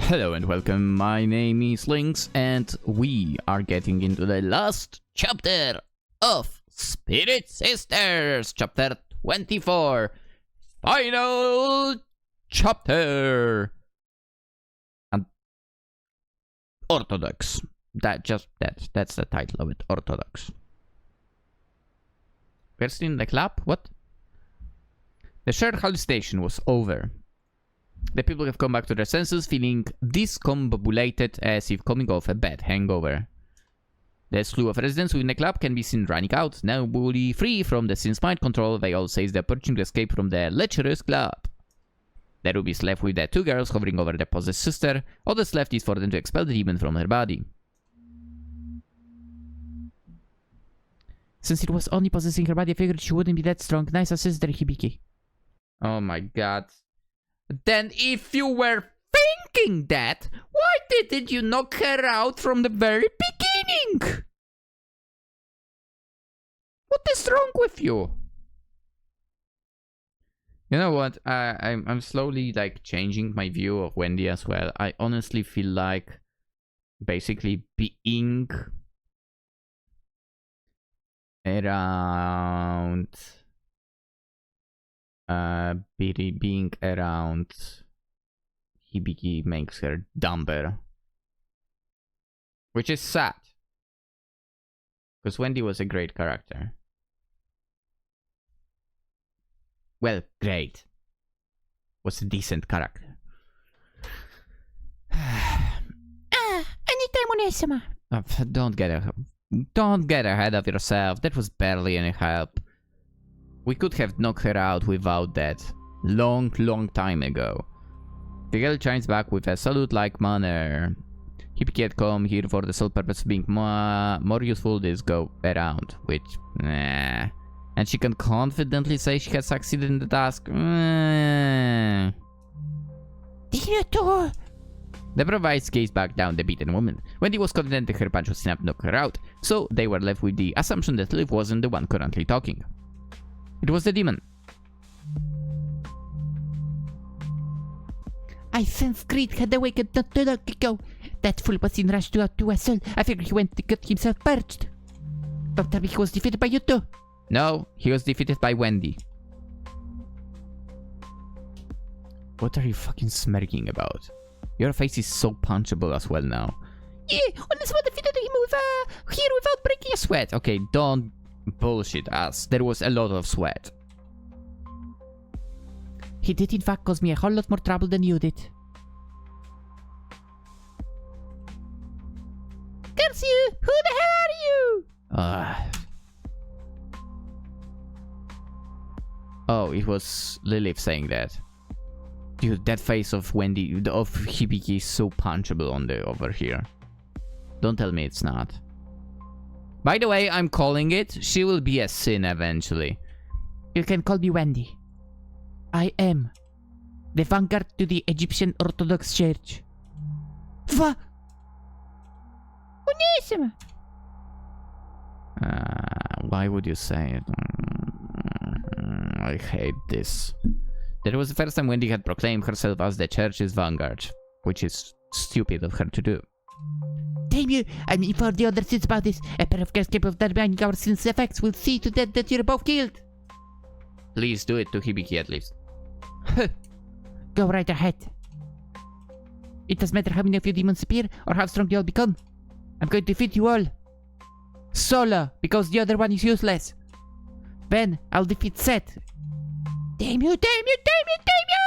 Hello and welcome, my name is Lynx and we are getting into the last chapter of Spirit Sisters, chapter 24, final chapter. And Orthodox, that's the title of it, Orthodox. We're still in the club, what? The shared hallucination was over. The people have come back to their senses, feeling discombobulated as if coming off a bad hangover. The slew of residents within the club can be seen running out, now fully free from the sin's mind control. They all say they're approaching to escape from the lecherous club. The rubies left with the two girls hovering over the possessed sister. All that's left is for them to expel the demon from her body. Since it was only possessing her body, I figured she wouldn't be that strong. Nice sister, Hibiki. Oh my god. Then if you were thinking that, why didn't you knock her out from the very beginning? What is wrong with you? You know what? I'm slowly like changing my view of Wendy as well. I honestly feel like basically being around being around Hibiki makes her dumber, which is sad because Wendy was a great character. Well, great, was a decent character. Anytime, Onésima. Don't get ahead of yourself. That was barely any help. We could have knocked her out without that. Long time ago. The girl chimes back with a salute-like manner. Hibiki had come here for the sole purpose of being more useful this go around. Which, nah. And she can confidently say she has succeeded in the task. The provides gazed back down the beaten woman. Wendy was confident that her punch was enough to knock her out, so they were left with the assumption that Liv wasn't the one currently talking. It was the demon. I sense greed had awakened not too long ago. That fool was in rush to a soul. I figured he went to get himself purged. Don't tell me he was defeated by you too. No, he was defeated by Wendy. What are you fucking smirking about? Your face is so punchable as well now. Yeah, Onésima defeated him here without breaking a sweat. Okay, don't bullshit us. There was a lot of sweat. He did in fact cause me a whole lot more trouble than you did. Curse you! Who the hell are you? Oh, it was Lilith saying that. Dude, that face of Wendy, of Hibiki is so punchable on the over here. Don't tell me it's not. By the way, I'm calling it. She will be a sin eventually. You can call me Wendy. I am the Vanguard to the Egyptian Orthodox Church. Onésima! Why would you say it? I hate this. That was the first time Wendy had proclaimed herself as the church's vanguard, which is stupid of her to do. Damn you! I'm informed the other sins about this. A pair of girls capable of determining our sins' effects will see to that you're both killed. Please do it to Hibiki at least. Go right ahead. It doesn't matter how many of you demons appear or how strong you all become. I'm going to defeat you all. Solo, because the other one is useless. Then I'll defeat Seth. Damn you, damn you, damn you, damn you!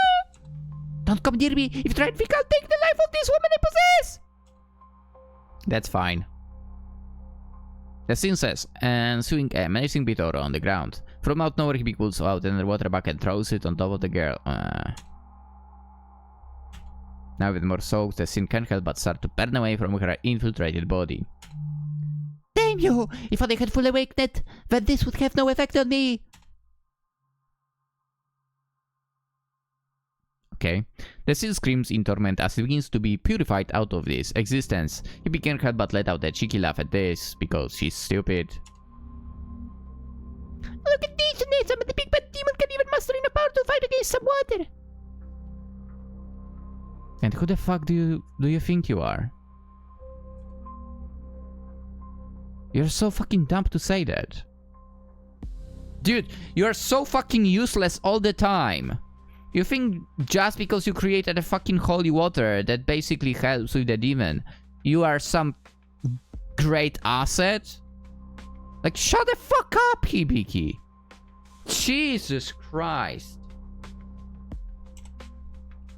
Don't come near me. If you try and think I'll take the life of this woman I possess. That's fine. The scene says, ensuing a menacing bit aura on the ground. From out nowhere, he pulls out another water bucket and throws it on top of the girl. Now with more soaked, the scene can't help but start to burn away from her infiltrated body. Damn you! If I had fully awakened, then this would have no effect on me. Okay. The seal screams in torment as he begins to be purified out of this existence. He can't help but let out a cheeky laugh at this, because she's stupid. Look at this, Onésima! The big bad demon can even muster enough power to fight against some water! And who the fuck do you think you are? You're so fucking dumb to say that. Dude, you're so fucking useless all the time. You think just because you created a fucking holy water that basically helps with the demon, you are some great asset? Like, shut the fuck up, Hibiki. Jesus Christ.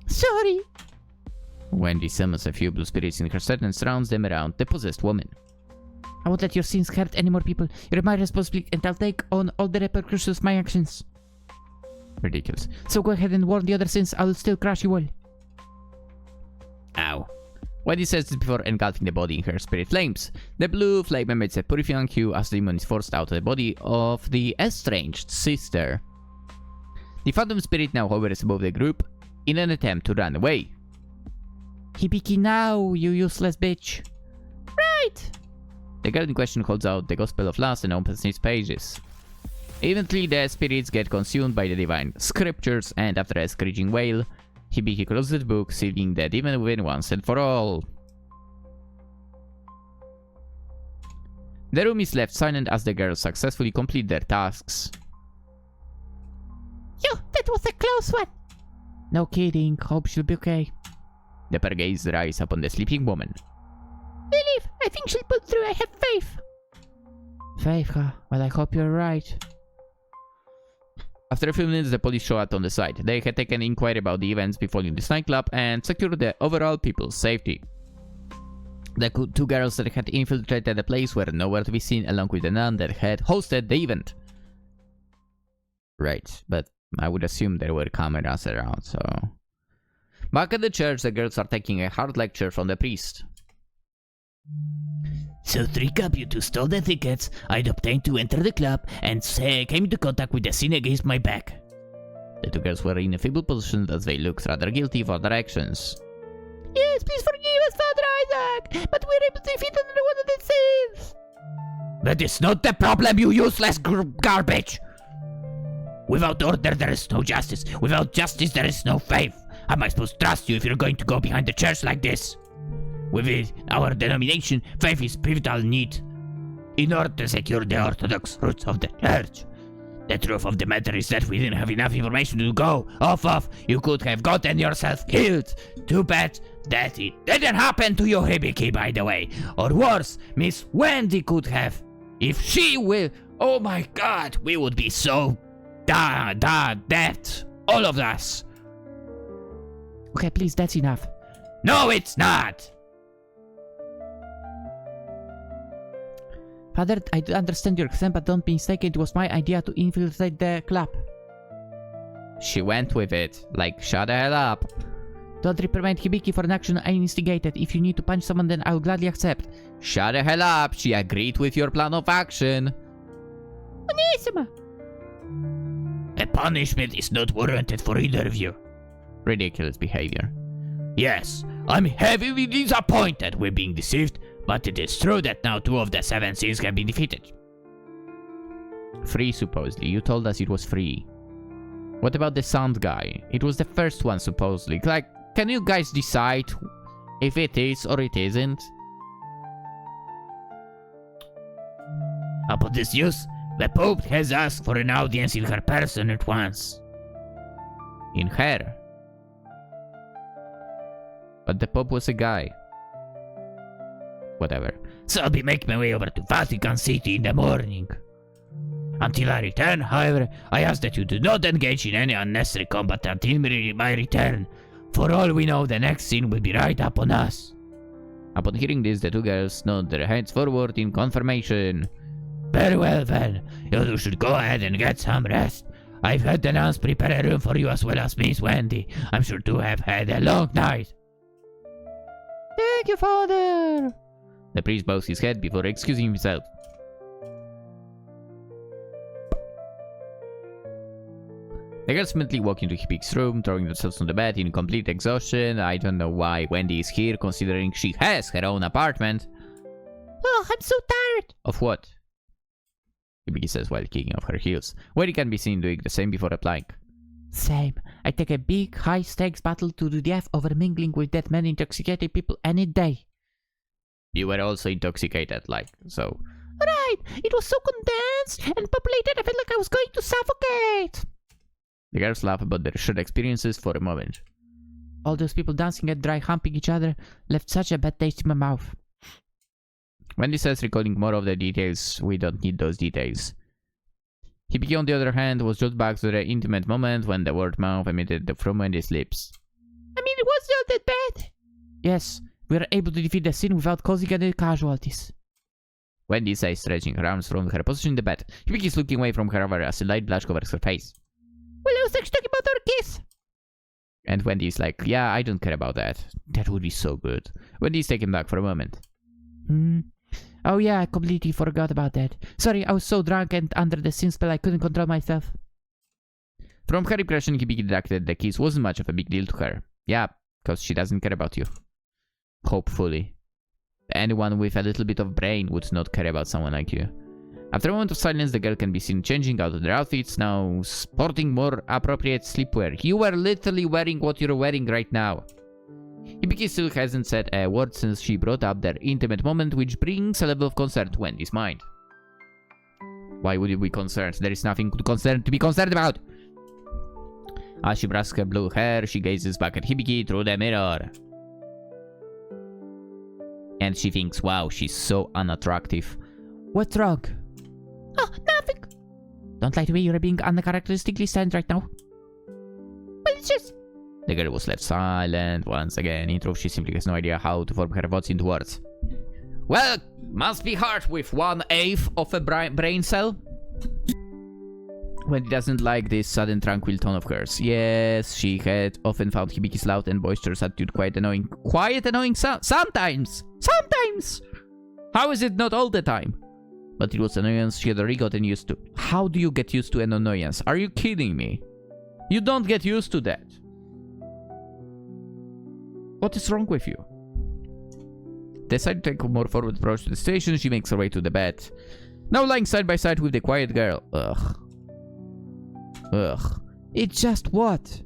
Sorry. Wendy summons a few blue spirits in her set and surrounds them around the possessed woman. I won't let your sins hurt any more people. You're my responsibility and I'll take on all the repercussions of my actions. Ridiculous. So go ahead and warn the other sins. I'll still crush you all. Ow. Wendy says this before engulfing the body in her spirit flames. The blue flame emits a purifying hue as the demon is forced out of the body of the estranged sister. The phantom spirit now hovers above the group in an attempt to run away. Hibiki now, you useless bitch. Right! The girl in question holds out the Gospel of Lust and opens its pages. Eventually, the spirits get consumed by the divine scriptures, and after a screeching wail, Hibiki closes the book, sealing the demon within once and for all. The room is left silent as the girls successfully complete their tasks. Yo, that was a close one. No kidding, hope she'll be okay. The pair gaze their eyes upon the sleeping woman. Believe, I think she'll pull through, I have faith. Faith, huh? Well, I hope you're right. After a few minutes, the police show up on the site. They had taken inquiry about the events befalling this nightclub and secured the overall people's safety. The two girls that had infiltrated the place were nowhere to be seen, along with the nun that had hosted the event. Right, but I would assume there were cameras around, so... Back at the church, the girls are taking a hard lecture from the priest. So to recap, you two stole the tickets I'd obtained to enter the club and came into contact with the sin against my back. The two girls were in a feeble position as they looked rather guilty for their actions. Yes, please forgive us, Father Isaac, but we're able to defeat another one of the sins. That is not the problem, you useless garbage! Without order, there is no justice. Without justice, there is no faith. How am I supposed to trust you if you're going to go behind the church like this? Within our denomination, faith is pivotal need in order to secure the orthodox roots of the church. The truth of the matter is that we didn't have enough information to go off of. You could have gotten yourself killed. Too bad that it didn't happen to you, Hibiki, by the way. Or worse, Miss Wendy could have. If she will, oh my god, we would be so dead. All of us. Okay, please, that's enough. No, it's not. Father, I understand your concern, but don't be mistaken, it was my idea to infiltrate the club. She went with it. Like, shut the hell up. Don't reprimand Hibiki for an action I instigated. If you need to punch someone, then I'll gladly accept. Shut the hell up. She agreed with your plan of action. Onissima! A punishment is not warranted for either of you. Ridiculous behavior. Yes, I'm heavily disappointed we're being deceived, but it is true that now 2 of the 7 sins have been defeated. Free, supposedly. You told us it was free. What about the sound guy? It was the first one, supposedly. Like, can you guys decide if it is or it isn't? Upon this news, the Pope has asked for an audience in her person at once. In her? But the Pope was a guy. Whatever. So I'll be making my way over to Vatican City in the morning. Until I return, however, I ask that you do not engage in any unnecessary combat until my return. For all we know, the next scene will be right upon us. Upon hearing this, the two girls nod their heads forward in confirmation. Very well then, you should go ahead and get some rest. I've had the nuns prepare a room for you as well as Miss Wendy. I'm sure to have had a long night. Thank you, Father! The priest bows his head before excusing himself. The girls mentally walk into Hibiki's room, throwing themselves on the bed in complete exhaustion. I don't know why Wendy is here, considering she has her own apartment. Oh, I'm so tired! Of what? Hibiki says while kicking off her heels. Wendy can be seen doing the same before replying. Same. I take a big, high-stakes battle to the death over mingling with that many intoxicated people any day. You were also intoxicated, like, so. Right! It was so condensed and populated I felt like I was going to suffocate! The girls laugh about their shared experiences for a moment. All those people dancing and dry humping each other left such a bad taste in my mouth. Wendy says, recalling more of the details, we don't need those details. Hibiki, on the other hand, was just back to the intimate moment when the word mouth emitted from Wendy's lips. I mean, it was not that bad. Yes, we were able to defeat the sin without causing any casualties. Wendy says, stretching her arms from her position in the bed. Hibiki is looking away from her over as a light blush covers her face. Well, I was actually talking about our kiss. And Wendy is like, yeah, I don't care about that. That would be so good. Wendy is taken back for a moment. Oh yeah, I completely forgot about that. Sorry, I was so drunk and under the sin spell I couldn't control myself. From her impression, Hibiki deducted the kiss wasn't much of a big deal to her. Yeah, because she doesn't care about you. Hopefully. Anyone with a little bit of brain would not care about someone like you. After a moment of silence, the girl can be seen changing out of their outfits, now sporting more appropriate sleepwear. You were literally wearing what you're wearing right now. Hibiki still hasn't said a word since she brought up their intimate moment, which brings a level of concern to Wendy's mind. Why would you be concerned? There is nothing to be concerned about! As she brushes her blue hair, she gazes back at Hibiki through the mirror. And she thinks, wow, she's so unattractive. What's wrong? Oh, nothing. Don't lie to me, you're being uncharacteristically sad right now. Well, it's just... The girl was left silent once again. In truth, she simply has no idea how to form her thoughts into words. Well, must be hard with 1/8 of a brain cell. Wendy doesn't like this sudden tranquil tone of hers. Yes, she had often found Hibiki's loud and boisterous attitude quite annoying. Sometimes! Sometimes! How is it not all the time? But it was an annoyance she had already gotten used to. How do you get used to an annoyance? Are you kidding me? You don't get used to that. What is wrong with you? Decide to take a more forward approach to the station. She makes her way to the bed. Now lying side by side with the quiet girl. Ugh. It's just what?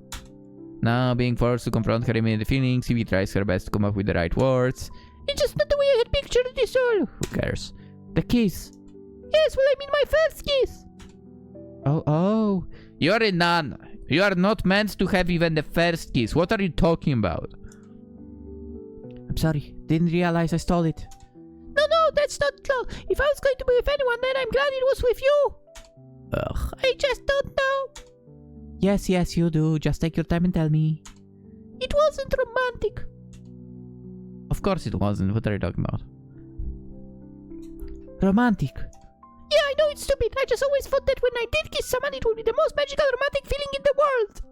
Now being forced to confront her immediate feelings, Evie tries her best to come up with the right words. It's just not the way I had pictured this all. Who cares? The kiss. Yes, well, I mean my first kiss. Oh. You're a nun. You are not meant to have even the first kiss. What are you talking about? I'm sorry. Didn't realize I stole it. No, that's not true. If I was going to be with anyone, then I'm glad it was with you. Ugh. I just don't know. Yes, you do. Just take your time and tell me. It wasn't romantic. Of course it wasn't. What are you talking about? Romantic. Yeah, I know it's stupid. I just always thought that when I did kiss someone, it would be the most magical romantic feeling in the world.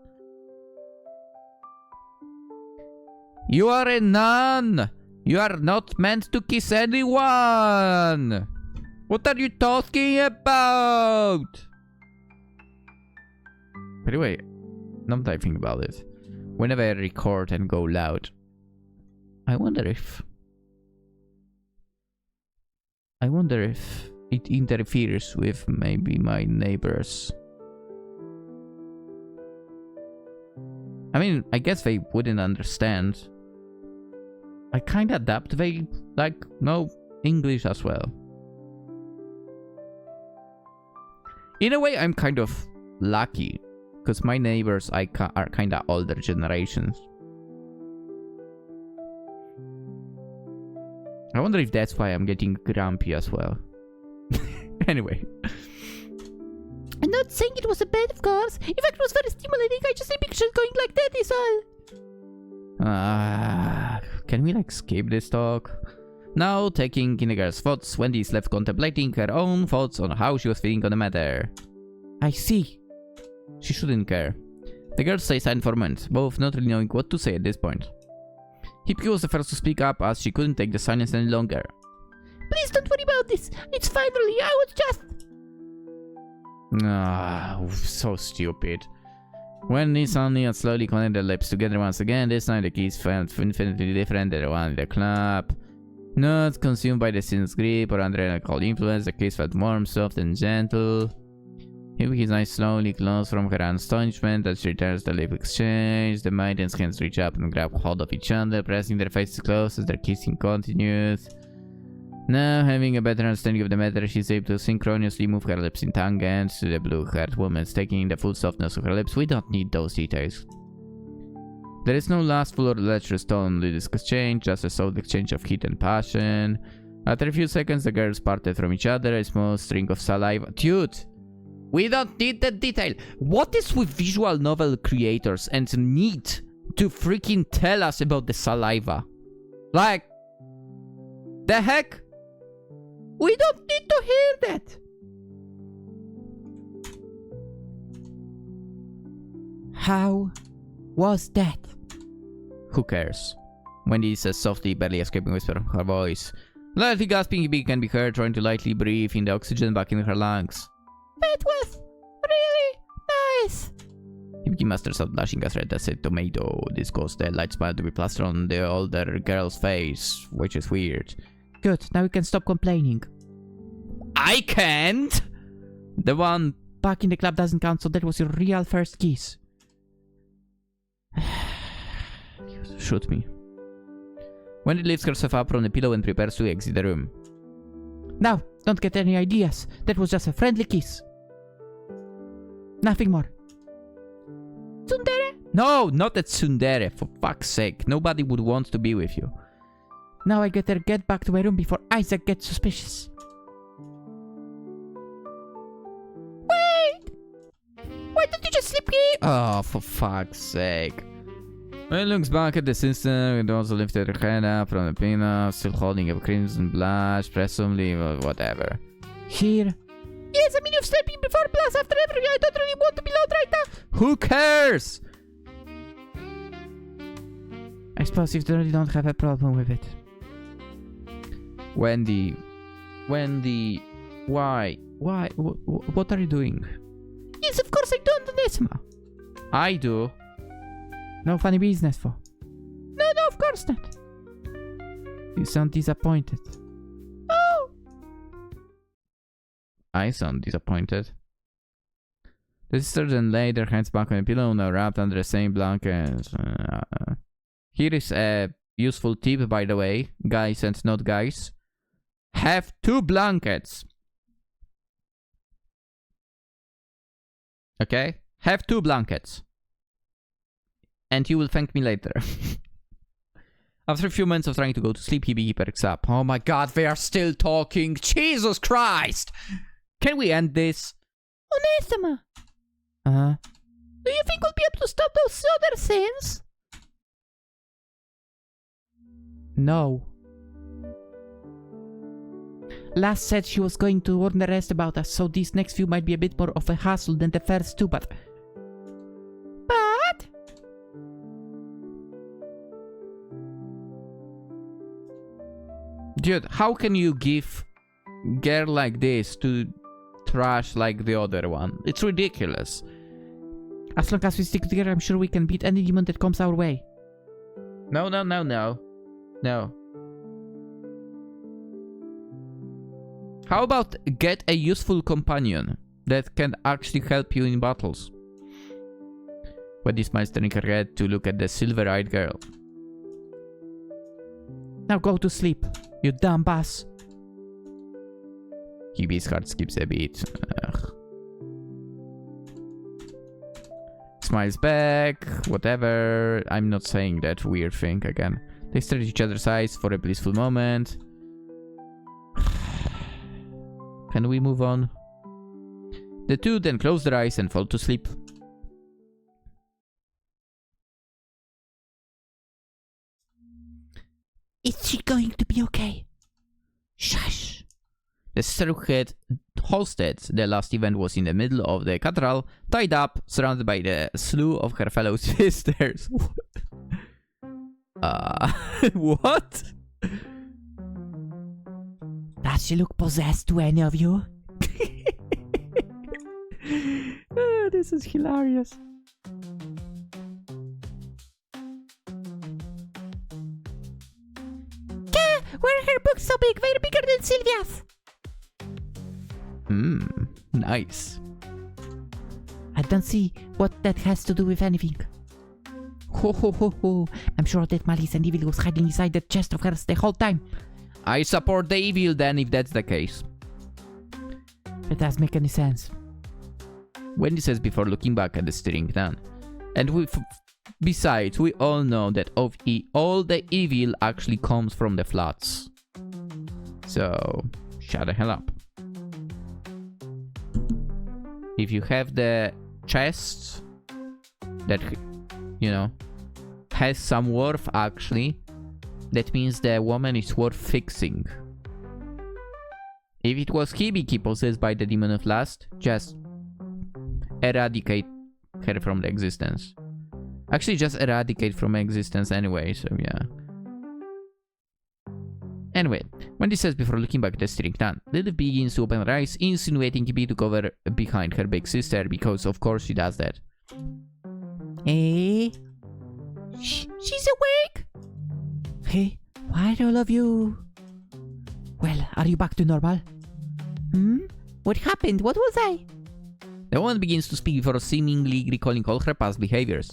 You are a nun. You are not meant to kiss anyone. What are you talking about? By the way, now that I think about it, whenever I record and go loud, I wonder if it interferes with maybe my neighbors. I mean, I guess they wouldn't understand. I kinda adapt. They, like, know English as well. In a way, I'm kind of lucky, because my neighbors are kinda older generations. I wonder if that's why I'm getting grumpy as well. Anyway. I'm not saying it was a bad, of course. In fact, it was very stimulating. I just pictured going like that is all. Can we, like, skip this talk? Now, taking in the girl's thoughts, Wendy is left contemplating her own thoughts on how she was feeling on the matter. I see. She shouldn't care. The girl stays silent for a moment, both not really knowing what to say at this point. Hibiki was the first to speak up as she couldn't take the silence any longer. Please don't worry about this. It's finally, I was just... So stupid. Wendy suddenly and slowly connected their lips together once again. This time the kiss felt infinitely different than the one in the club. Not consumed by the sin's grip or under an alcohol influence, the kiss felt warm, soft, and gentle. Hibiki's eyes slowly close from her astonishment as she returns the lip exchange. The maiden's hands reach up and grab hold of each other, pressing their faces close as their kissing continues. Now, having a better understanding of the matter, she's able to synchronously move her lips in tangent to the blue-haired woman's, taking in the full softness of her lips. We don't need those details. There is no lustful or lecherous tone in this exchange, just a soft exchange of heat and passion. After a few seconds, the girls parted from each other, a small string of saliva. Dude! We don't need that detail. What is with visual novel creators and need to freaking tell us about the saliva? Like, the heck? We don't need to hear that. How was that? Who cares? Wendy says softly, barely escaping whisper from her voice. Lightly gasping, Hibiki can be heard trying to lightly breathe in the oxygen back in her lungs. That was really nice. Hibiki musters out, blushing as red as a tomato. This caused the light smile to be plastered on the older girl's face, which is weird. Good, now we can stop complaining. I can't! The one Back in the club doesn't count, so that was your real first kiss. Shoot me. Wendy lifts herself up from the pillow and prepares to exit the room. Now, don't get any ideas. That was just a friendly kiss. Nothing more. Tsundere? No, not that tsundere, for fuck's sake. Nobody would want to be with you. Now I better get back to my room before Isaac gets suspicious. Wait! Why don't you just sleep here? Oh, for fuck's sake. When looks back at the sister, and also lifted her head up from the pinup, still holding a crimson blush, presumably, whatever. Here? Yes, I mean you've slept in before, plus after everything, I don't really want to be loud right now. Who cares? I suppose you really don't have a problem with it. Wendy, why? What are you doing? Yes, of course I don't, Onesima. I do. No funny business for. No, of course not. You sound disappointed. Oh! I sound disappointed. The sister then laid her hands back on the pillow, now wrapped under the same blanket. Here is a useful tip, by the way, guys and not guys. Have 2 blankets. Okay? Have 2 blankets. And you will thank me later. After a few minutes of trying to go to sleep, Hibiki perks up. Oh my god, they are still talking. Jesus Christ! Can we end this? Onesima! Do you think we'll be able to stop those other sins? No. Last said she was going to warn the rest about us, so these next few might be a bit more of a hassle than the first 2, but... Dude, how can you give girl like this to trash like the other one? It's ridiculous. As long as we stick together, I'm sure we can beat any demon that comes our way. No. How about get a useful companion that can actually help you in battles? Wendy smiles, turning her head to look at the silver-eyed girl. Now go to sleep, you dumb bass. Hibiki's heart skips a beat. Ugh. Smiles back, whatever. I'm not saying that weird thing again. They stare at each other's eyes for a blissful moment. Can we move on? The two then close their eyes and fall to sleep. Is she going to be okay? Shush. The sister who had hosted the last event was in the middle of the cathedral, tied up, surrounded by the slew of her fellow sisters. What? Does she look possessed to any of you? This is hilarious. Why are her books so big? They're bigger than Sylvia's. Nice. I don't see what that has to do with anything. Ho ho ho ho. I'm sure that malice and evil was hiding inside the chest of hers the whole time. I support the evil then, if that's the case. It doesn't make any sense. Wendy says before looking back at the steering down. And besides, we all know that all the evil actually comes from the floods. So, shut the hell up. If you have the chest that, you know, has some worth actually, that means the woman is worth fixing. If it was Hibiki possessed by the demon of lust, just eradicate her from the existence. Actually, just eradicate from existence anyway, so yeah. Anyway, Wendy says before looking back at the steering down, Lilith begins to open her eyes, insinuating Hibiki to cover behind her big sister, because of course she does that. Eh? She's awake! Hey, why do all of you... Well, are you back to normal? What happened? What was I? The woman begins to speak before seemingly recalling all her past behaviors.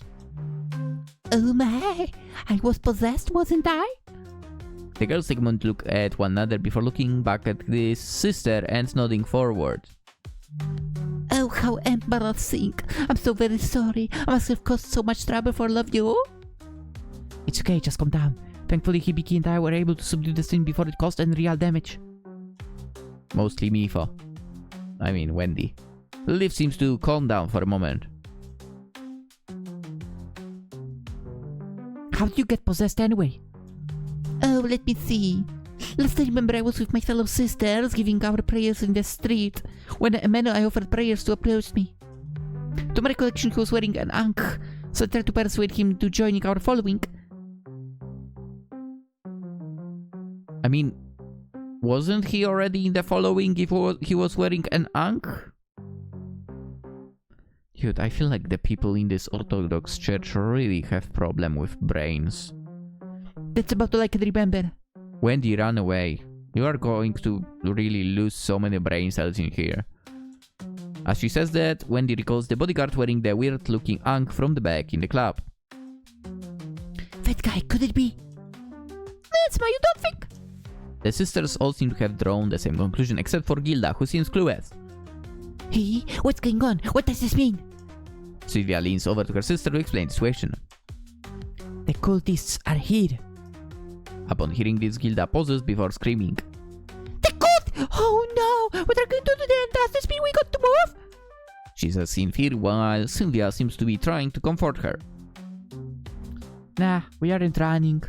Oh my, I was possessed, wasn't I? The girls take a moment to look at one another before looking back at this sister and nodding forward. Oh, how embarrassing. I'm so very sorry. I must have caused so much trouble for all of you. It's okay, just calm down. Thankfully, Hibiki and I were able to subdue the sin before it caused any real damage. Mostly Mifa. I mean, Wendy. Lilith seems to calm down for a moment. How did you get possessed anyway? Oh, let me see. Last I remember I was with my fellow sisters giving our prayers in the street when a man I offered prayers to approached me. To my recollection, he was wearing an ankh, so I tried to persuade him to join our following. I mean, wasn't he already in the following if he was wearing an ankh? Dude, I feel like the people in this Orthodox Church really have problem with brains. That's about all I can remember. Wendy, run away. You are going to really lose so many brain cells in here. As she says that, Wendy recalls the bodyguard wearing the weird-looking ankh from the back in the club. That guy, could it be? That's why you don't think? The sisters all seem to have drawn the same conclusion, except for Gilda, who seems clueless. Hey, what's going on? What does this mean? Sylvia leans over to her sister to explain the situation. The cultists are here. Upon hearing this, Gilda pauses before screaming. The cult! Oh no! What are we going to do then? Does this mean we got to move? She says in fear while Sylvia seems to be trying to comfort her. Nah, we aren't running.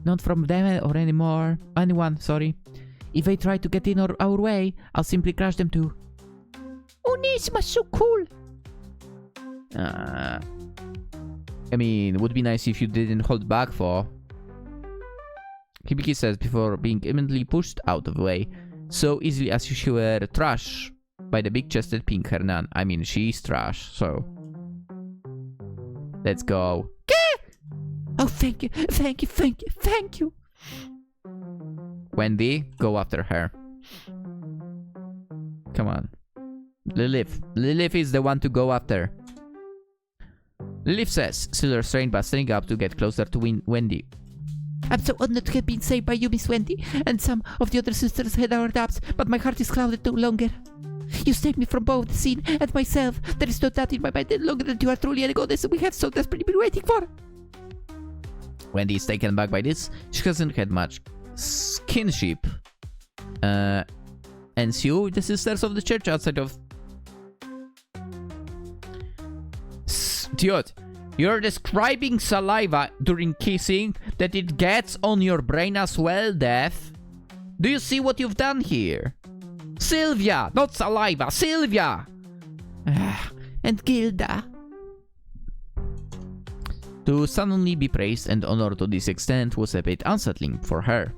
Not from them or anyone, sorry. If they try to get in our way, I'll simply crush them too. Onisma's so cool! I mean, it would be nice if you didn't hold back for... Hibiki says before being imminently pushed out of the way, so easily as if she were trash by the big-chested pink Hernan. I mean, she's trash, so... Let's go. Oh, thank you, thank you, thank you, thank you! Wendy, go after her. Come on. Lilith. Lilith is the one to go after. Lilith says, still restrained but standing up to get closer to Wendy. I'm so honored to have been saved by you, Miss Wendy, and some of the other sisters had our doubts, but my heart is clouded no longer. You saved me from both the sin and myself. There is no doubt in my mind any longer that you are truly a goddess we have so desperately been waiting for. Wendy is taken back by this. She hasn't had much kinship. And you, the sisters of the church outside of... Dude, you're describing saliva during kissing, that it gets on your brain as well, Death. Do you see what you've done here? Sylvia, not saliva, Sylvia! And Gilda. To suddenly be praised and honored to this extent was a bit unsettling for her.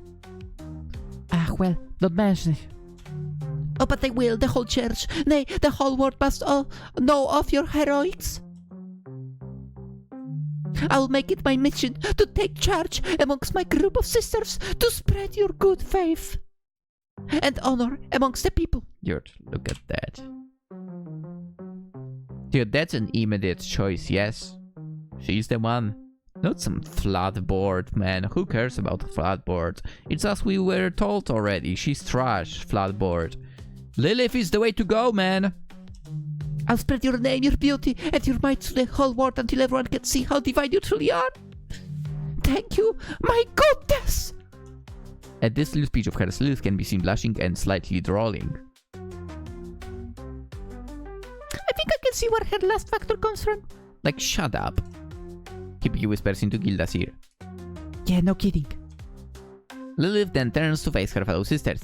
Well, don't mention it. Oh, but I will, the whole church, nay, the whole world must all know of your heroics. I will make it my mission to take charge amongst my group of sisters to spread your good faith and honor amongst the people. Dude, look at that. Dude, that's an immediate choice, yes. She's the one. Not some flat board, man. Who cares about flat board? It's as we were told already. She's trash, flat board. Lilith is the way to go, man. I'll spread your name, your beauty, and your might to the whole world until everyone can see how divine you truly are. Thank you, my goddess! At this little speech of hers, Lilith can be seen blushing and slightly drooling. I think I can see where her last factor comes from. Like, shut up. Hibiki whispers into Gilda's ear. Yeah, no kidding. Lilith then turns to face her fellow sisters.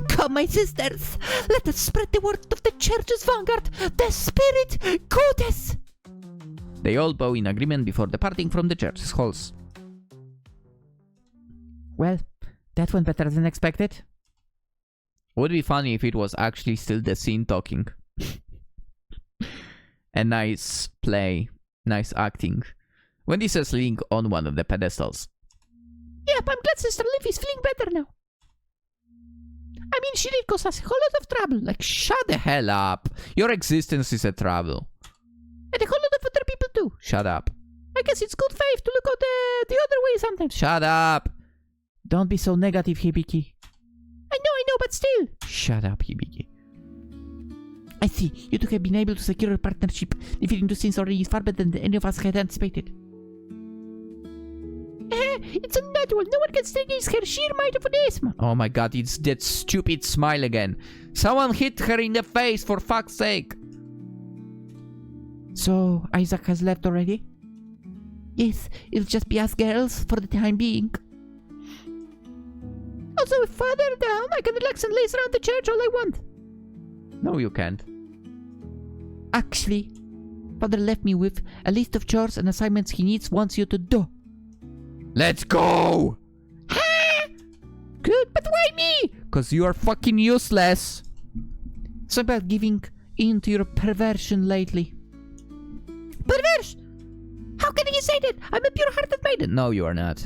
Come, my sisters, let us spread the word of the church's vanguard, the spirit goddess! They all bow in agreement before departing from the church's halls. Well, that went better than expected. Would be funny if it was actually still the scene talking. A nice play, nice acting. Wendy says leaning on one of the pedestals. Yep, I'm glad Sister Liv is feeling better now. I mean, she did cause us a whole lot of trouble. Like, shut the hell up. Your existence is a trouble. And a whole lot of other people too. Shut up. I guess it's good faith to look at the other way sometimes. Shut up. Don't be so negative, Hibiki. I know, but still. Shut up, Hibiki. I see. You two have been able to secure a partnership. Defeating the sins already is far better than any of us had anticipated. It's unnatural. No one can stand against her sheer might of an Isma. Oh my god, it's that stupid smile again. Someone hit her in the face, for fuck's sake. So, Isaac has left already? Yes, it'll just be us girls for the time being. Also, with Father down, I can relax and laze around the church all I want. No, you can't. Actually, Father left me with a list of chores and assignments he wants you to do. Let's go! Good, but why me? Cause you are fucking useless. So about giving in to your perversion lately. Perverse? How can you say that? I'm a pure-hearted maiden. No, you are not.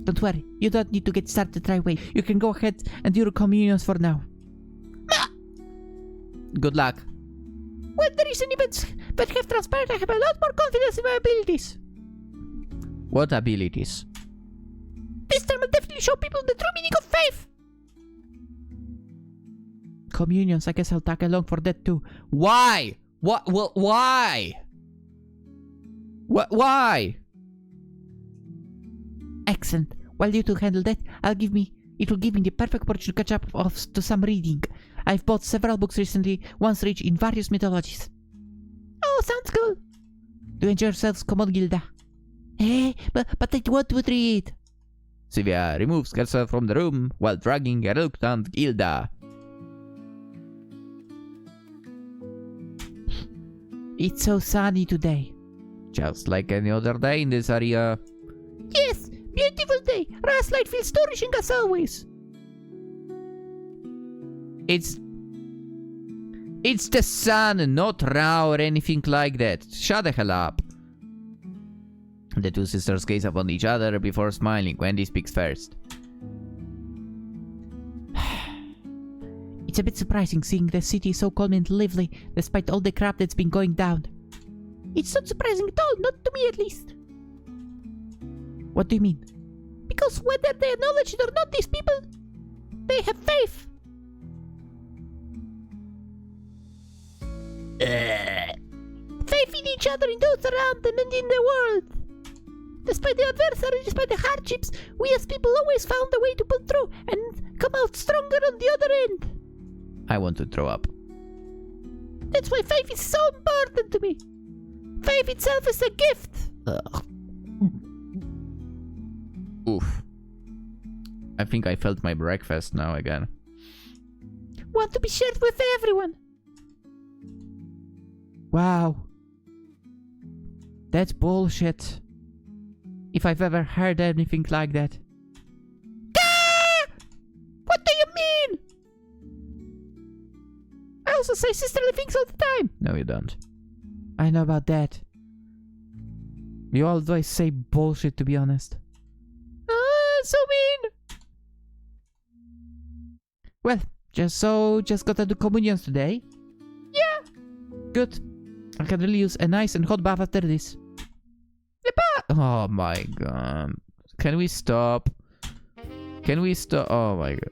Don't worry, you don't need to get started right away. You can go ahead and do your communions for now. Good luck. When the recent events that have transpired, I have a lot more confidence in my abilities. What abilities? This time will definitely show people the true meaning of faith. Communions, I guess I'll tag along for that too. Why? What? Well, why? Why? Excellent. While you two handle that, it will give me the perfect opportunity to catch up to some reading. I've bought several books recently, ones rich in various mythologies. Oh, sounds cool. Do enjoy yourselves, come on, Gilda. But I want to read. Sylvia removes herself from the room while dragging a reluctant Gilda. It's so sunny today. Just like any other day in this area. Yes, beautiful day. Raslight feels nourishing as always. It's the sun, not Ra or anything like that. Shut the hell up. The two sisters gaze upon each other before smiling. Wendy speaks first. It's a bit surprising seeing the city so calm and lively despite all the crap that's been going down. It's not surprising at all, not to me at least. What do you mean? Because whether they acknowledge it or not, these people, they have faith. Faith in each other, in those around them, and in the world. Despite the adversity, despite the hardships, we as people always found a way to pull through and come out stronger on the other end. I want to throw up. That's why faith is so important to me. Faith itself is a gift. Ugh. Oof. I think I felt my breakfast now again. Want to be shared with everyone. Wow. That's bullshit. If I've ever heard anything like that. Ah! What do you mean? I also say sisterly things all the time. No, you don't. I know about that. You always say bullshit, to be honest. So mean. Well, just gotta do communions today. Yeah. Good. I can really use a nice and hot bath after this. Oh my god. Can we stop? Can we stop? Oh my god.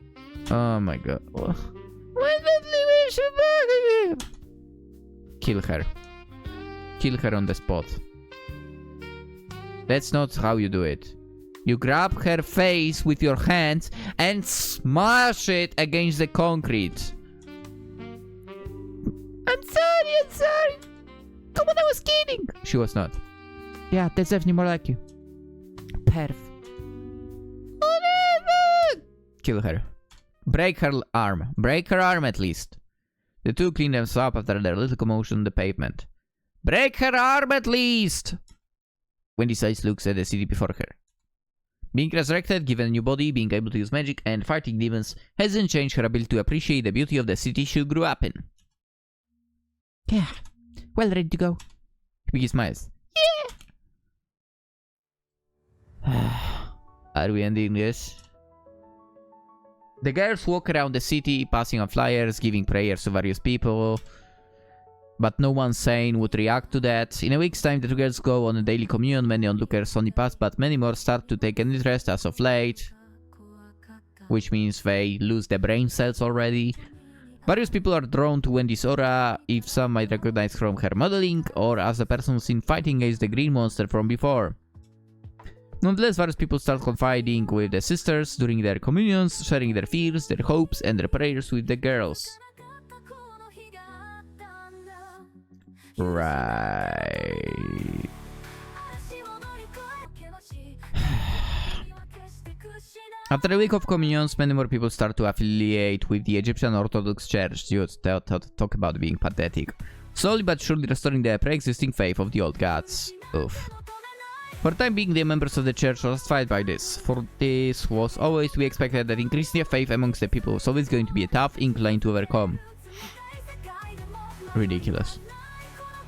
Oh my god. Why not leave she back again? Kill her. Kill her on the spot. That's not how you do it. You grab her face with your hands and smash it against the concrete. I'm sorry. Come on, I was kidding. She was not. Yeah, that's definitely more like you. Perf. Kill her. Break her arm. Break her arm at least. The two clean themselves up after their little commotion on the pavement. Break her arm at least! Wendy's eyes looks at the city before her. Being resurrected, given a new body, being able to use magic, and fighting demons hasn't changed her ability to appreciate the beauty of the city she grew up in. Yeah. Well, ready to go. Hibiki smiles. Yeah! Are we ending this? The girls walk around the city, passing on flyers, giving prayers to various people. But no one sane would react to that. In a week's time, the two girls go on a daily communion. Many onlookers only pass, but many more start to take an interest as of late. Which means they lose their brain cells already. Various people are drawn to Wendy's aura, if some might recognize from her modeling, or as the person seen fighting against the green monster from before. Nonetheless, various people start confiding with the sisters during their communions, sharing their fears, their hopes, and their prayers with the girls. Right. After a week of communions, many more people start to affiliate with the Egyptian Orthodox Church. Dude, talk about being pathetic. Slowly but surely restoring the pre-existing faith of the old gods. Oof. For the time being, the members of the church were satisfied by this, for this was always to be expected that increasing the faith amongst the people was always going to be a tough incline to overcome. Ridiculous.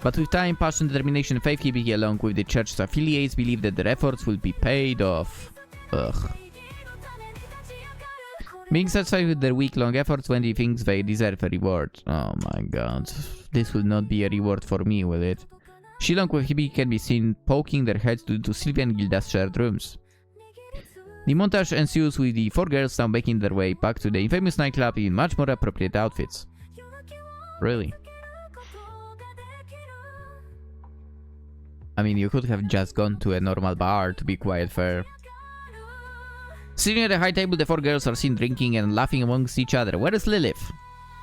But with time, passion, determination, and faith, Hibiki, along with the church's affiliates, believe that their efforts will be paid off. Ugh. Being satisfied with their week-long efforts, Wendy thinks they deserve a reward. Oh my god. This will not be a reward for me, will it? She, along with Hibiki, can be seen poking their heads to Sylvia and Gilda's shared rooms. The montage ensues with the four girls now making their way back to the infamous nightclub in much more appropriate outfits. Really? I mean, you could have just gone to a normal bar, to be quite fair. Sitting at a high table, the four girls are seen drinking and laughing amongst each other. Where is Lilith?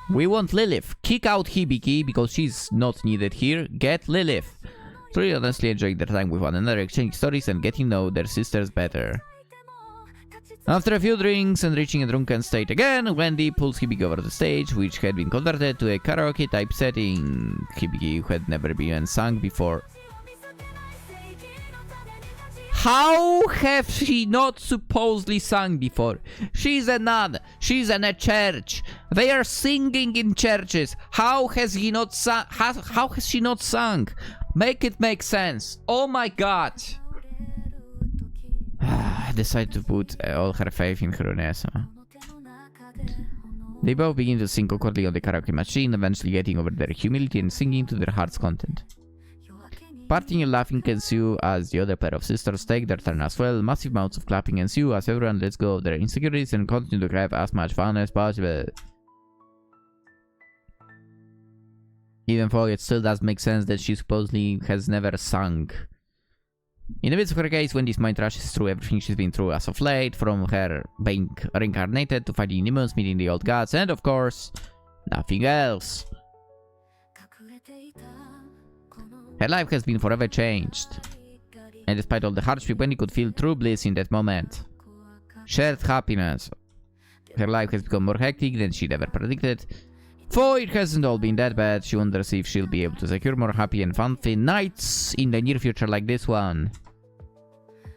We want Lilith. Kick out Hibiki because she's not needed here. Get Lilith. Truly honestly enjoying their time with one another, exchanging stories and getting to know their sisters better. After a few drinks and reaching a drunken state again, Wendy pulls Hibiki over the stage, which had been converted to a karaoke-type setting. Hibiki had never been sung before. How have she not supposedly sung before? She's a nun. She's in a church. They are singing in churches. How has he not sung? How has she not sung? Make it make sense. Oh my god. I decided to put all her faith in Hunesa. They both begin to sing awkwardly on the karaoke machine, eventually getting over their humility and singing to their heart's content. Partying and laughing ensue as the other pair of sisters take their turn as well. Massive amounts of clapping ensue as everyone lets go of their insecurities and continue to have as much fun as possible. Even though it still does make sense that she supposedly has never sung. In the midst of her case, Wendy's mind rushes through everything she's been through as of late, from her being reincarnated to fighting demons, meeting the old gods, and of course, nothing else. Her life has been forever changed. And despite all the hardship, Wendy could feel true bliss in that moment. Shared happiness. Her life has become more hectic than she'd ever predicted. Though it hasn't all been that bad, she wonders if she'll be able to secure more happy and fun nights in the near future like this one.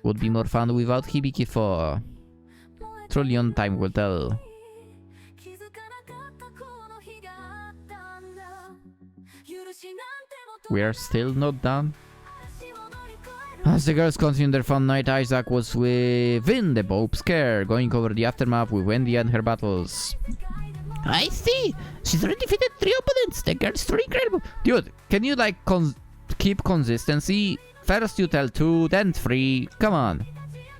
Would be more fun without Hibiki for. Truly on time will tell. We are still not done. As the girls continued their fun night, Isaac was within the Pope's care, going over the aftermath with Wendy and her battles. I see. She's already defeated 3 opponents. The girl's truly incredible. Dude, can you like keep consistency? First you tell 2, then 3. Come on.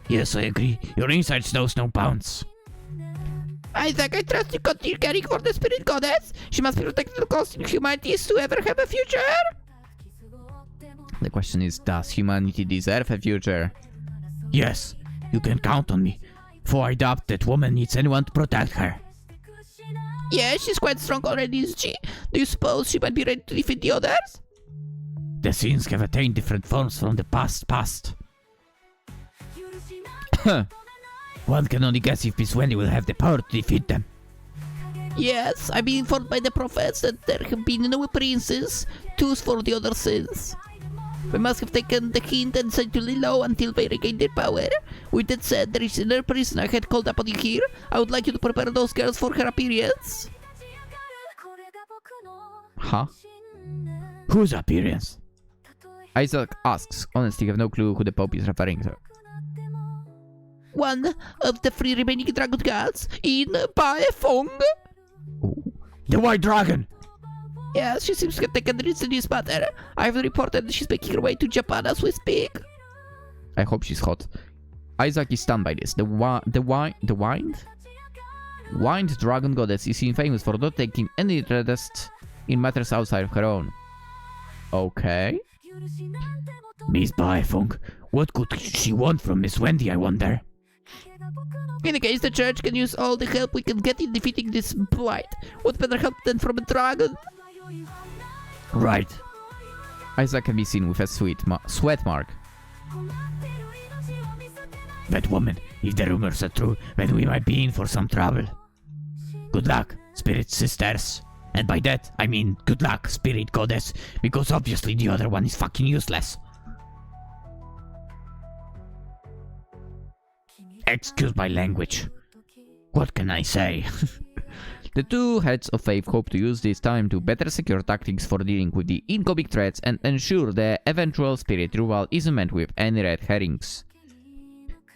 Yes, I agree. Your insights knows no bounds. Isaac, I trust you continue caring for the spirit goddess. She must be protected at cost if humanity is to ever have a future. The question is, does humanity deserve a future? Yes, you can count on me. For I doubt that woman needs anyone to protect her. Yeah, she's quite strong already, isn't she? Do you suppose she might be ready to defeat the others? The sins have attained different forms from the past. One can only guess if Miss Wendy will have the power to defeat them. Yes, I've been informed by the prophets that there have been no princes, choose for the other sins. We must have taken the hint and said to lay low until they regain their power. With that said, there is another person I had called upon you here. I would like you to prepare those girls for her appearance. Huh? Whose appearance? Isaac asks, honestly have no clue who the Pope is referring to. One of the 3 remaining dragon girls in Baefeng. The White Dragon! Yes, she seems to have taken interest in this matter. I have reported that she's making her way to Japan as we speak. I hope she's hot. Isaac is stunned by this. The Wind Dragon Goddess is infamous for not taking any interest in matters outside of her own. Okay. Miss Baefeng, what could she want from Miss Wendy, I wonder? In the case the church can use all the help we can get in defeating this blight. What better help than from a dragon? Right. Isaac can be seen with a sweat mark. That woman, if the rumors are true, then we might be in for some trouble. Good luck, spirit sisters. And by that, I mean good luck, spirit goddess, because obviously the other one is fucking useless. Excuse my language. What can I say? The 2 heads of faith hope to use this time to better secure tactics for dealing with the incoming threats and ensure the eventual spirit removal isn't met with any red herrings.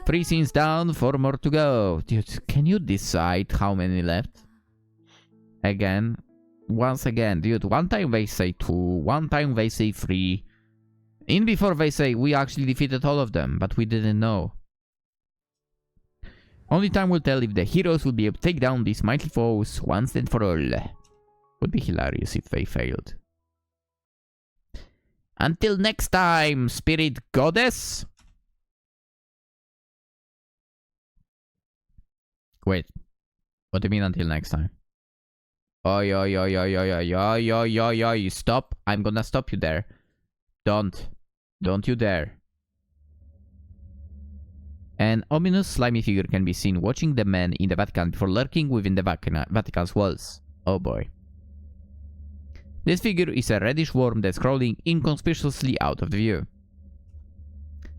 3 scenes down, 4 more to go. Dude, can you decide how many left? Again. Once again, dude, one time they say 2, one time they say 3. In before they say we actually defeated all of them, but we didn't know. Only time will tell if the heroes will be able to take down these mighty foes once and for all. Would be hilarious if they failed. Until next time, spirit goddess. Wait, what do you mean until next time? Oh, you stop. I'm gonna stop you there. Don't you dare. An ominous slimy figure can be seen watching the men in the Vatican before lurking within the Vatican's walls. Oh boy. This figure is a reddish worm that's crawling inconspicuously out of the view.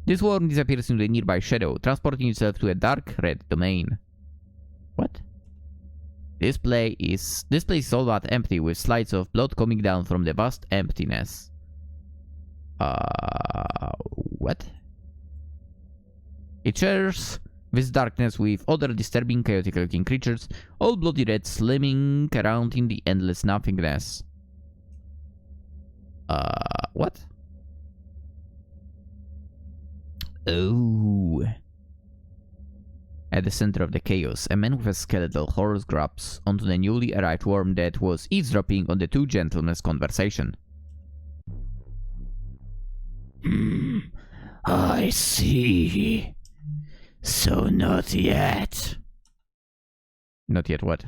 This worm disappears into a nearby shadow, transporting itself to a dark red domain. What? This place is all but empty, with slides of blood coming down from the vast emptiness. What? It shares this darkness with other disturbing, chaotic-looking creatures, all bloody red, slimming around in the endless nothingness. What? Oh. At the center of the chaos, a man with a skeletal horse grabs onto the newly arrived worm that was eavesdropping on the 2 gentlemen's conversation. I see. So not yet. Not yet what?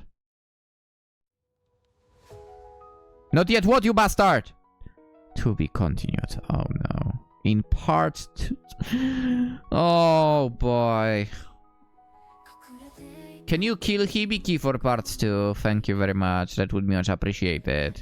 Not yet what, you bastard? To be continued. Oh no. In part 2. Oh boy. Can you kill Hibiki for part 2? Thank you very much. That would be much appreciated.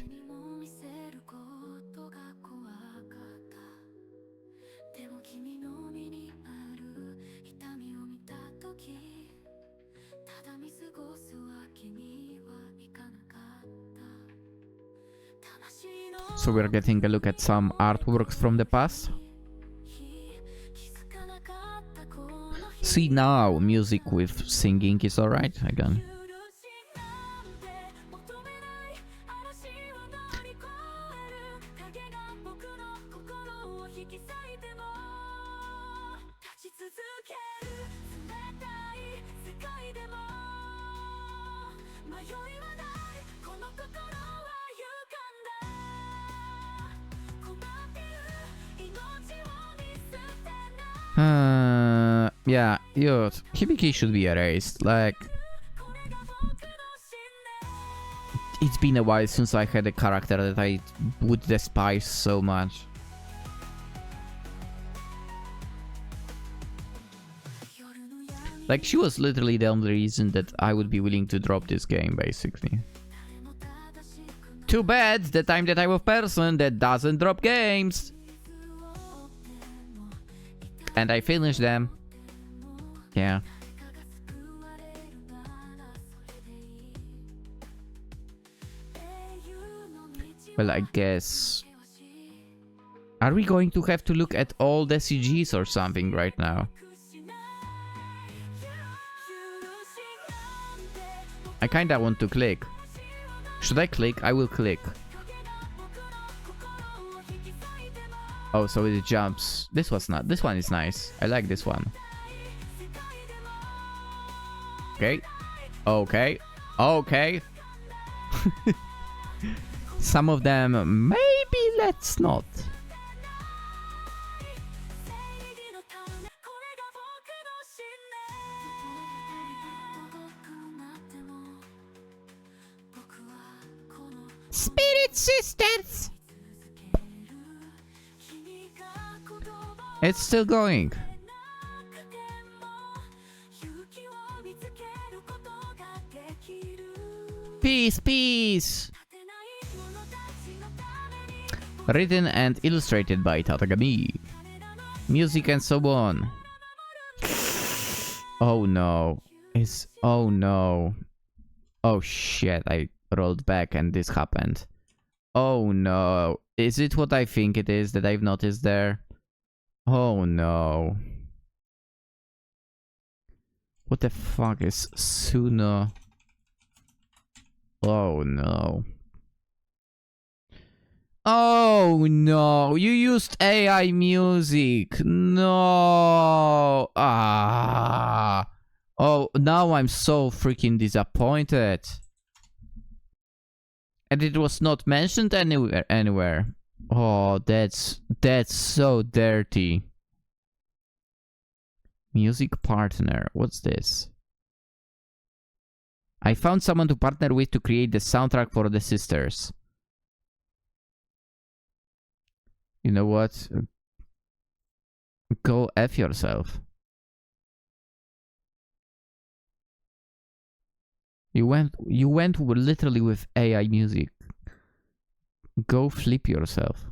So we're getting a look at some artworks from the past. See now, music with singing is alright again. Yeah, dude, Hibiki should be erased. Like, it's been a while since I had a character that I would despise so much. Like, she was literally the only reason that I would be willing to drop this game, basically. Too bad that I'm the type of person that doesn't drop games. And I finished them. Yeah. Well, I guess... Are we going to have to look at all the CGs or something right now? I kinda want to click. Should I click? I will click. Oh, so it jumps. This was not. This one is nice. I like this one. Okay. Okay. Okay. Some of them, maybe let's not. Spirit sisters! It's still going. Peace, peace! Written and illustrated by TATEGAMI. Music and so on. Oh no. Oh no. Oh shit, I rolled back and this happened. Oh no. Is it what I think it is that I've noticed there? Oh no. What the fuck is Suno? Oh no. Oh no, you used AI music. No. Ah. Oh, now I'm so freaking disappointed. And it was not mentioned anywhere. Oh, that's so dirty. Music partner. What's this? I found someone to partner with to create the soundtrack for the sisters. You know what? Go F yourself. You went literally with AI music. Go flip yourself.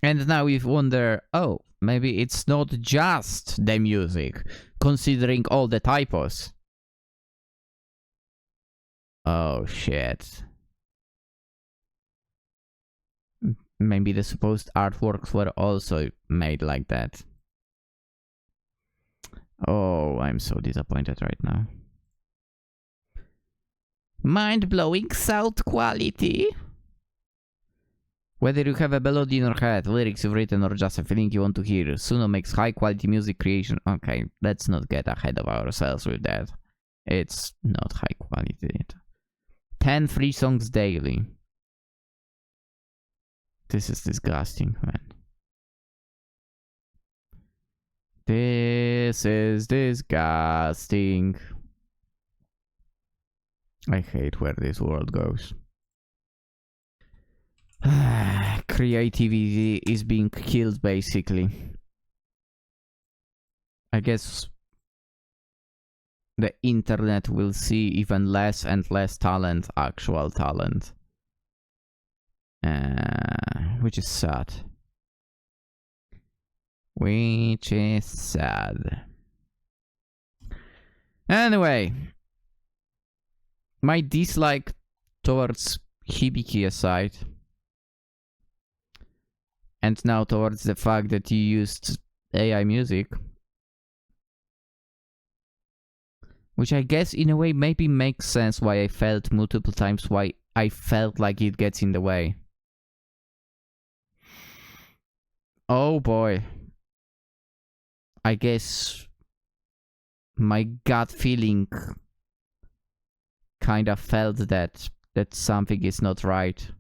And now we wonder, oh, maybe it's not just the music, considering all the typos. Oh shit. Maybe the supposed artworks were also made like that. Oh, I'm so disappointed right now. Mind-blowing sound quality. Whether you have a melody in your head, lyrics you've written, or just a feeling you want to hear, Suno makes high-quality music creation. Okay, let's not get ahead of ourselves with that. It's not high quality. 10 free songs daily. This is disgusting, man. This is disgusting. I hate where this world goes. Creativity is being killed, basically. I guess the internet will see even less and less talent, actual talent. Which is sad. Which is sad. Anyway. My dislike towards Hibiki aside. And now towards the fact that you used AI music. Which I guess in a way maybe makes sense why I felt multiple times why I felt like it gets in the way. Oh boy. I guess my gut feeling kind of felt that something is not right.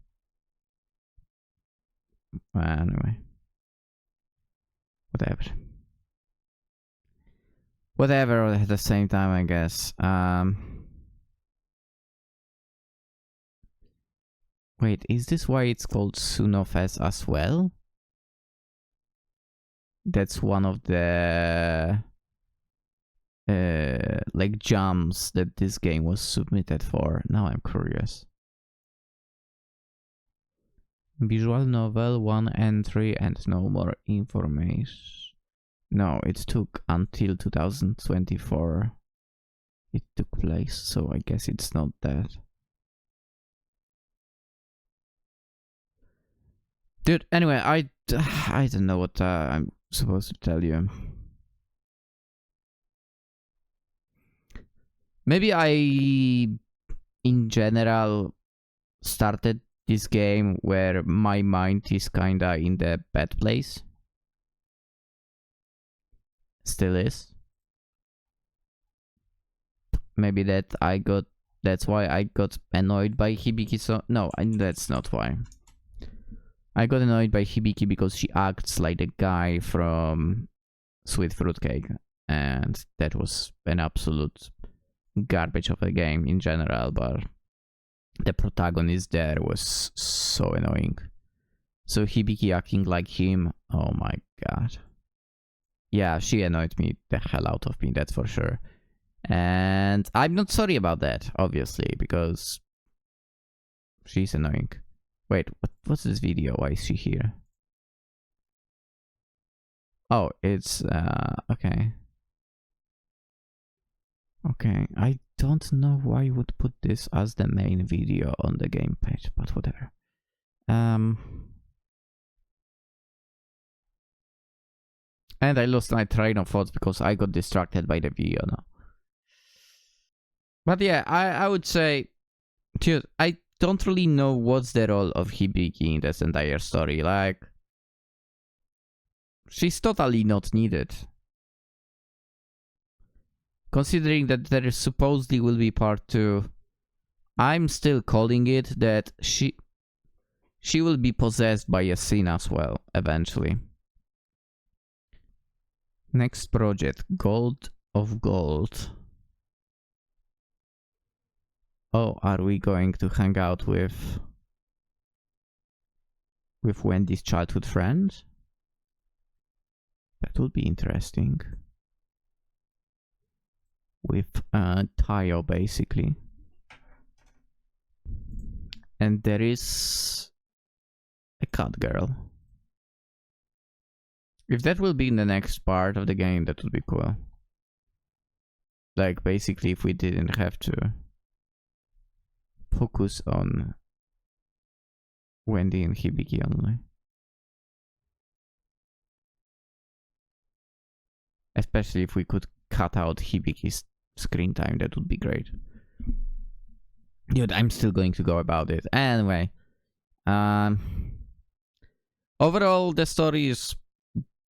Anyway. Whatever. Whatever at the same time, I guess. Wait, is this why it's called Sunofes as well? That's one of the like jams that this game was submitted for. Now I'm curious. Visual novel, one entry and no more information. No, it took until 2024. It took place, so I guess it's not that. Dude, anyway, I don't know what I'm supposed to tell you. Maybe I, in general, started this game where my mind is kinda in the bad place. Still is. Maybe that's why I got annoyed by Hibiki. So no, that's not why. I got annoyed by Hibiki because she acts like the guy from Sweet Fruitcake, and that was an absolute garbage of a game in general, but the protagonist there was so annoying. So Hibiki acting like him, oh my god. Yeah, she annoyed me the hell out of me, that's for sure. And I'm not sorry about that, obviously, because she's annoying. Wait, what's this video? Why is she here? Oh, it's, okay. Okay, I don't know why you would put this as the main video on the game page, but whatever. And I lost my train of thoughts because I got distracted by the video now. But yeah, I would say, dude, I don't really know what's the role of Hibiki in this entire story. Like, she's totally not needed. Considering that there supposedly will be part 2, I'm still calling it that she will be possessed by a sin as well, eventually. Next project, Gold of Gold. Oh, are we going to hang out with Wendy's childhood friend? That would be interesting. With Tayo, basically. And there is a cat girl. If that will be in the next part of the game, that would be cool. Like, basically, if we didn't have to focus on Wendy and Hibiki only. Especially if we could cut out Hibiki's screen time, that would be great. Dude, I'm still going to go about it. Anyway. Overall, the story is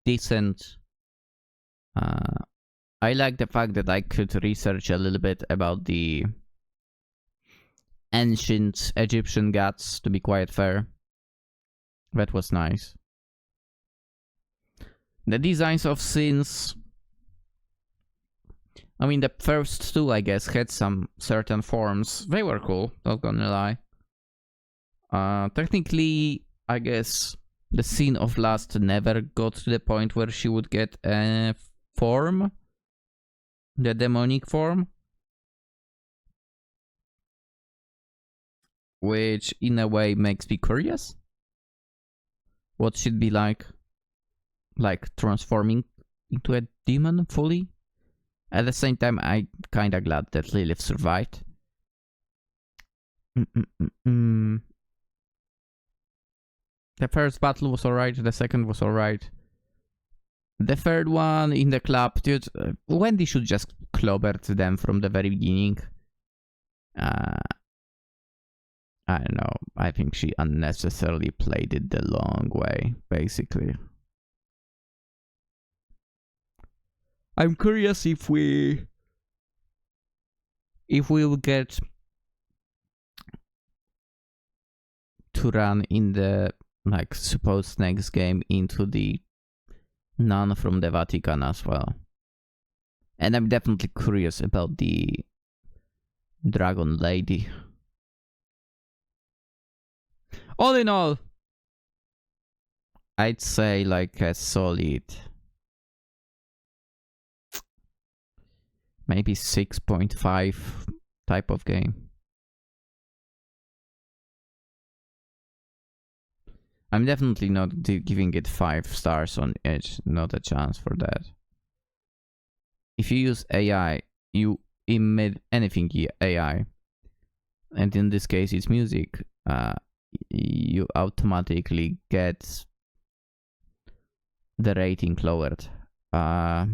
decent. I like the fact that I could research a little bit about the ancient Egyptian gods, to be quite fair. That was nice. The designs of scenes, I mean, the first 2, I guess, had some certain forms. They were cool, not gonna lie. Technically, I guess the scene of Last never got to the point where she would get a form. The demonic form. Which, in a way, makes me curious. What she'd be like transforming into a demon fully. At the same time, I'm kinda glad that Lilith survived. The first battle was alright, the second was alright. The third one in the club, dude, Wendy should just clobbered them from the very beginning. I don't know, I think she unnecessarily played it the long way, basically. I'm curious if we will get to run in the supposed next game into the None from the Vatican as well. And I'm definitely curious about the Dragon Lady. All in all, I'd say like a solid maybe 6.5 type of game. I'm definitely not giving it 5 stars on Edge, not a chance for that. If you use AI, you emit anything AI, and in this case it's music, you automatically get the rating lowered. Well,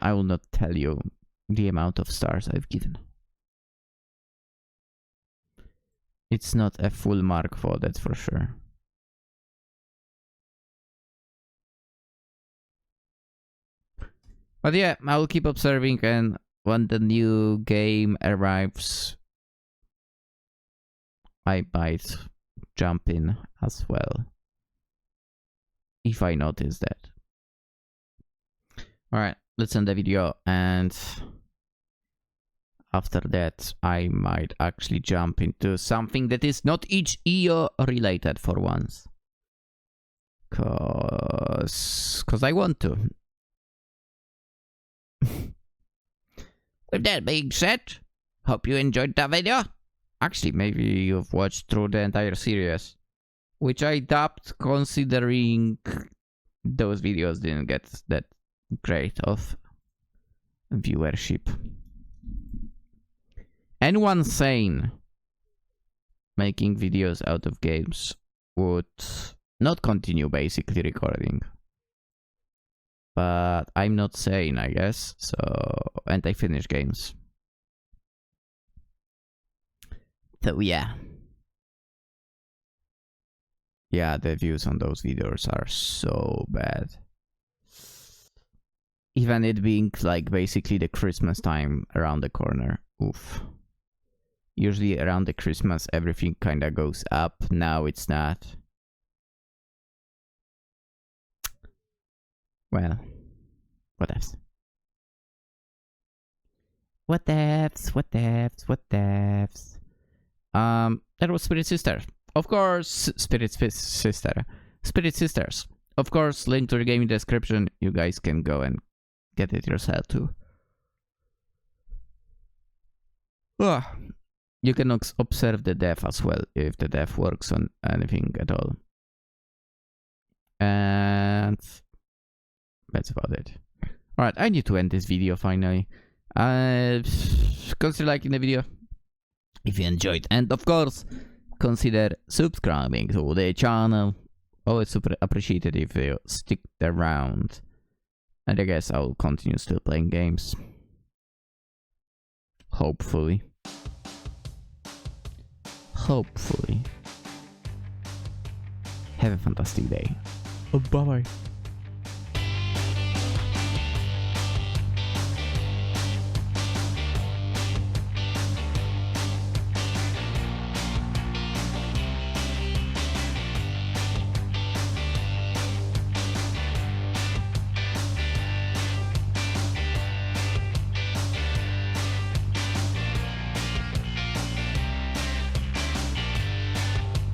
I will not tell you the amount of stars I've given. It's not a full mark for that for sure. But yeah, I will keep observing, and when the new game arrives, I might jump in as well, if I notice that. Alright, let's end the video, and after that I might actually jump into something that is not EO related for once. Cause I want to. With that being said, hope you enjoyed the video. Actually, maybe you've watched through the entire series, which I doubt considering those videos didn't get that great of viewership. Anyone sane making videos out of games would not continue basically recording. But I'm not sane, I guess, so, and I finish games. So yeah. Yeah, the views on those videos are so bad. Even it being like basically the Christmas time around the corner. Oof. Usually around the Christmas everything kinda goes up. Now it's not. Well, whatevs. Whatevs. That was Spirit Sister. Of course, Spirit Sisters. Of course, link to the game in the description. You guys can go and get it yourself too. You can observe the dev as well, if the dev works on anything at all. And that's about it. Alright, I need to end this video finally. Consider liking the video if you enjoyed, and of course consider subscribing to the channel. Always super appreciated if you stick around, and I guess I'll continue still playing games, hopefully. Have a fantastic day. Bye bye.